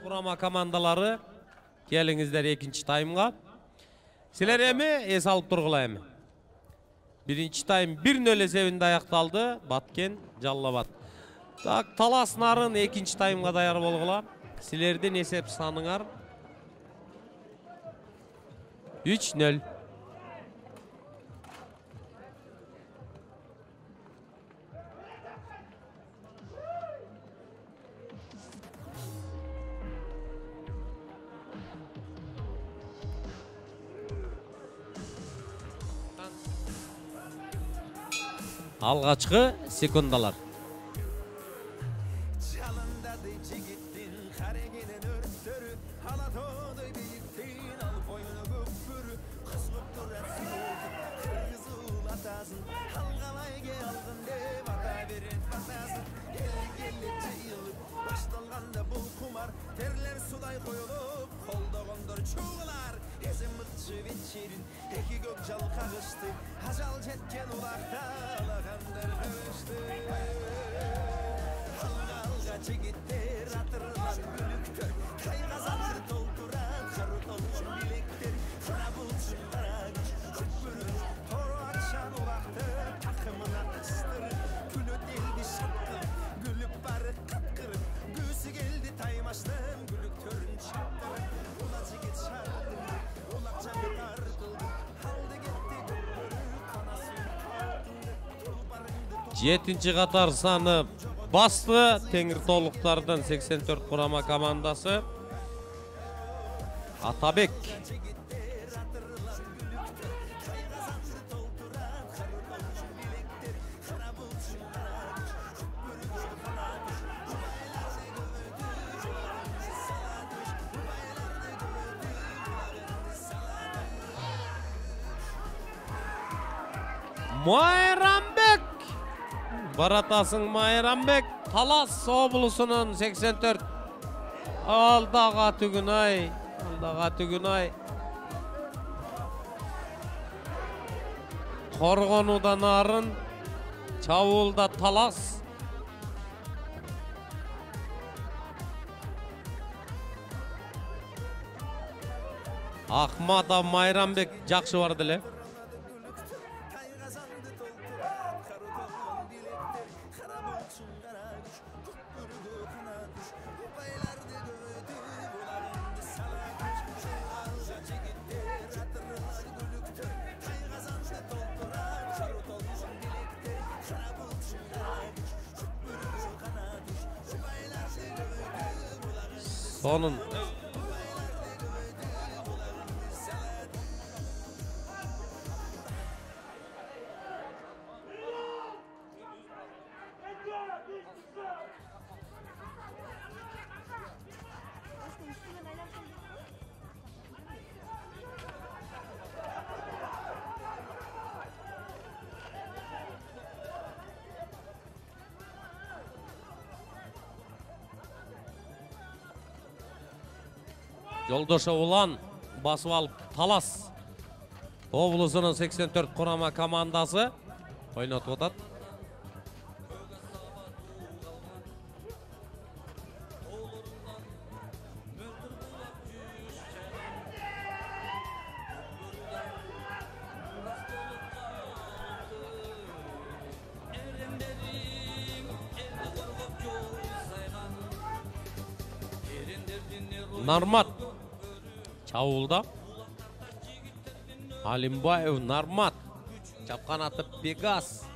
Kurama komandalары келіңіздер екінші таймға. Силер эми эс алып тургула эми. Биринчи тайм 1-0 эсебинде аякталды. Баткен Жалал-Абад. Так, Талас Нарын экинчи таймга даяр болгула. Силердин эсеп саныңар 3-0. Алгачкы секундалар. Жетинчи катар саны басты Теңиртоолуктардын 84 курама командасы Атабек. Майрамбек. Баратасың Майрамбек. Талас облусунун 84. Алдага түгүнай. Коргонудан Нарын, чабуулда Талас. Ахматов Майрамбек жакшы барды эле. Sonun Жолдошу Улан басып алып Талас облусунун 84 курама командасы ойнотуп атат. Нармат чабуулда Алимбаев Нармат чапкан атып Пегас.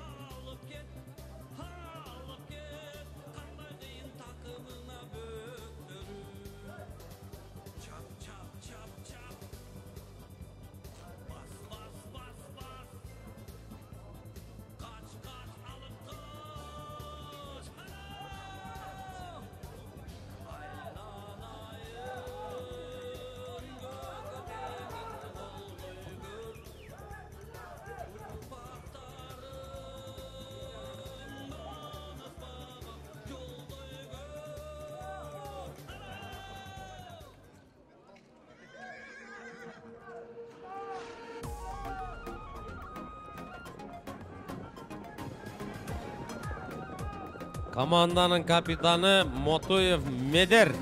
Команданын капитаны Мотуев Медер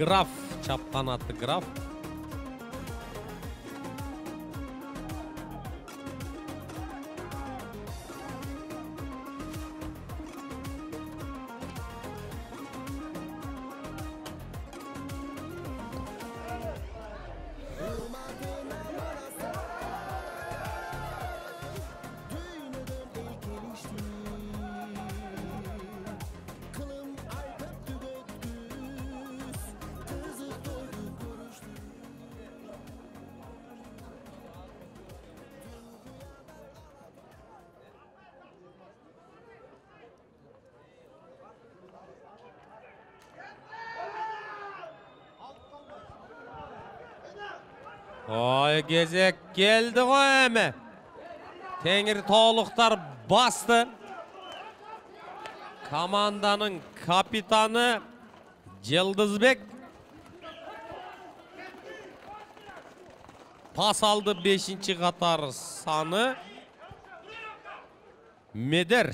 Graf çapkan attı Graf. Oy gezek geldi o eme. Tengri Toğluklar bastı. Komandanın kapitanı Yıldızbek pas aldı 5. Katar sanı Meder.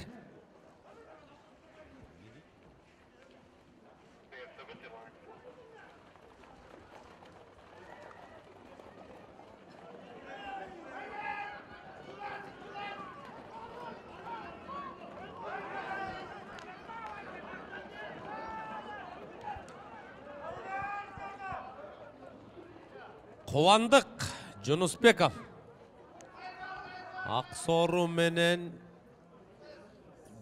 Kovandık Junusbekov. Aksoru menen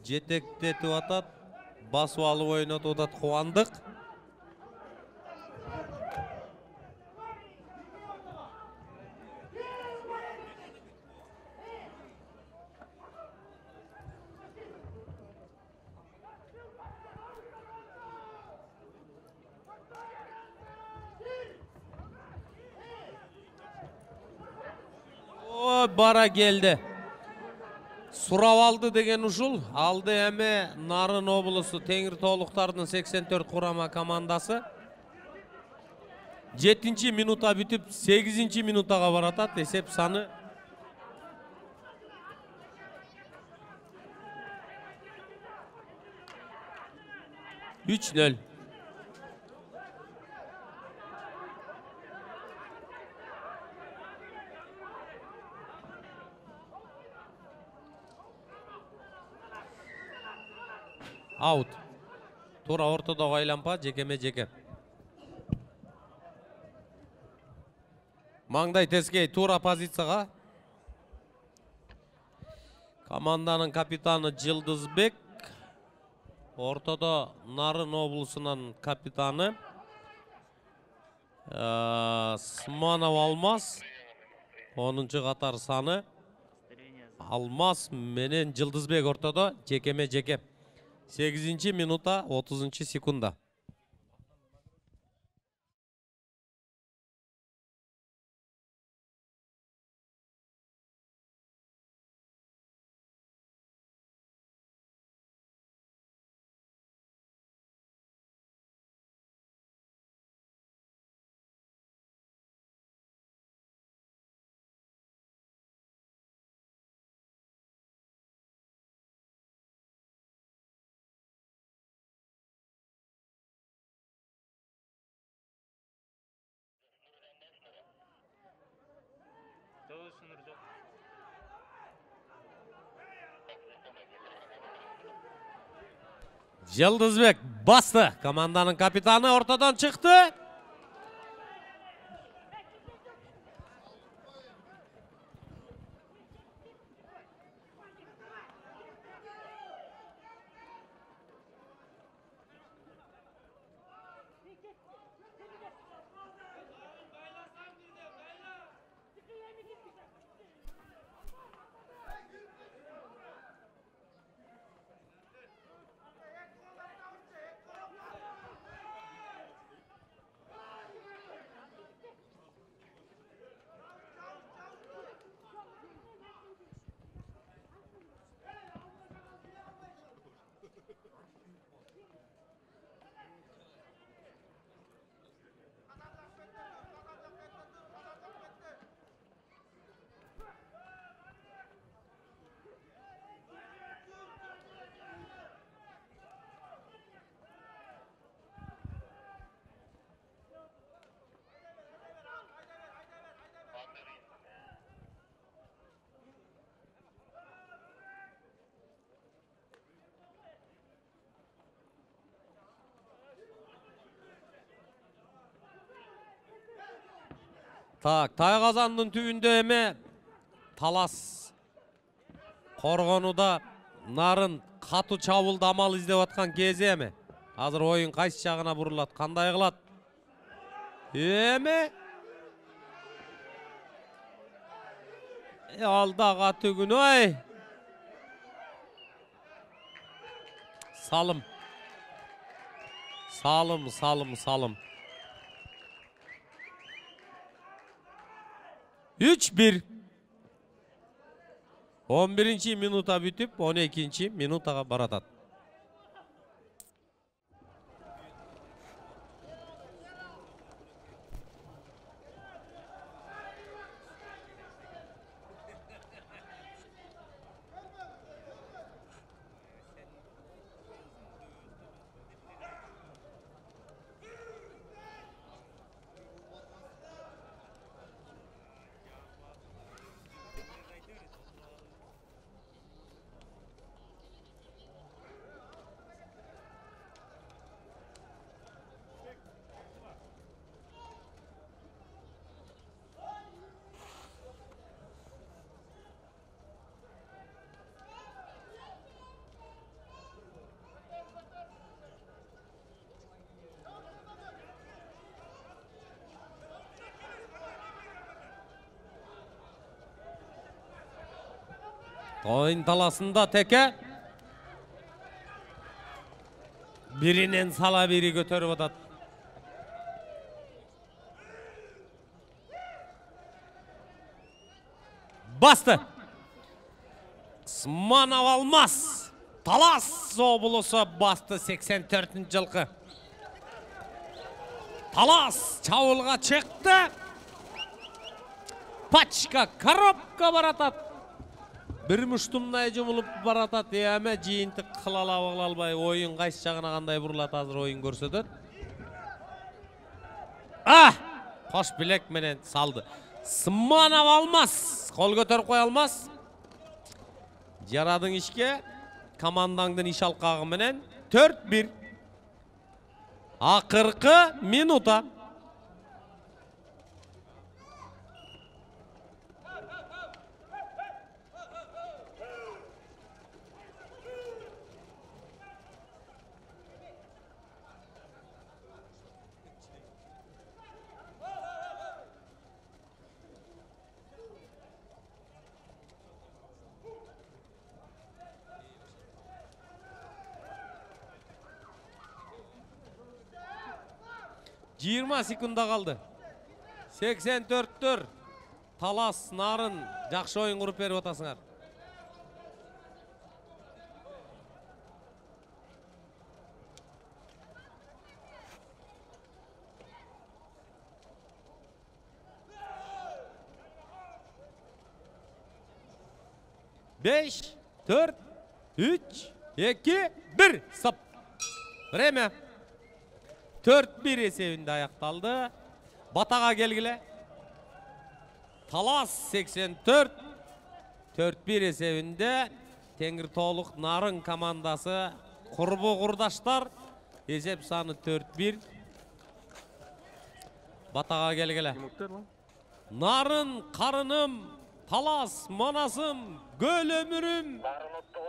jetektetip atat. Basıp alıp oynatып atat Kovandık. Bara geldi. Surab aldı degen uşul. Aldı eme Nарын Oblusu Tengri Toğluklarının 84 kurama komandası. 7. minuta bitip 8. minutaga baratat. Esep sanı 3-0. Out. Тура ортодо айланпа жекеме жеке. Маңдай тескей тура позицияга. Команданын капитаны Жылдызбек. Ортодо Нарын облусунун капитаны Сманов Алмаз. 10. катар саны Алмаз менен Жылдызбек ортодо жекеме жеке. 8. minuta 30. sekunda. Yıldızbek bastı. Komandanın kapitanı ortadan çıktı. Так, Тайгазандын түбүндө эме талас коргонуда нарын катуу чабуулда амал издеп аткан кези эми. Азыр оюн кайсы жагына бурулат, кандай кылат? Эме алдага түгүн ой. Салым. 3-1. 11-ci minuta бүтүп, 12-ci minutaga baratат. Oyun talasında teke birinin sala biri götürüp atat. Bastı. Smanov almaz. Talas obulusu bastı 84. жылкы. Talas çavulga çıktı. Пачка коробка баратат. Bir muştumday jumulup baratат. Эме жыйынтык кыла албай oyun кайсы жагына кандай бурулат азыр oyun көрсөтөт. Кош билек менен салды. Smanov almaz. Kol götөрүп кой алмас. Жарадың ишке командаңдын иш алкагы менен 4-1. Акыркы минута. Жыйырма секунда kaldı. 84'tür. Talas, Nарын жақшы ойын құрып беріп отасыңар. Beş, 4, 3, 2, 1. Stop. Время. 4-1 esebinde ayaktaldı. Batağa gelgile. Talas 84. 4-1 esebinde Tengirtoğluk Nарын komandası kurbu kurdaşlar. Esep sanı 4-1. Batağa gelgile. Nарын karınım, Talas manasım, göl ömürüm,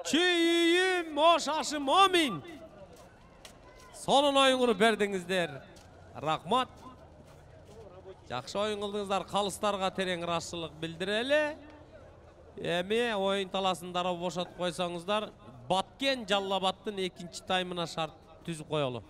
çiğiyim, oşaşım amin. Sonun oyun kurup berdingizler. Rahmat. Жақшы oyun kıldыңızlar. Қалыстарға терең рашылық білдірелі. Эми oyun таlasындары бошатып қойсаңыздар, Баткен Жаллабаттың екінші таймына шарт түзіп қойылы.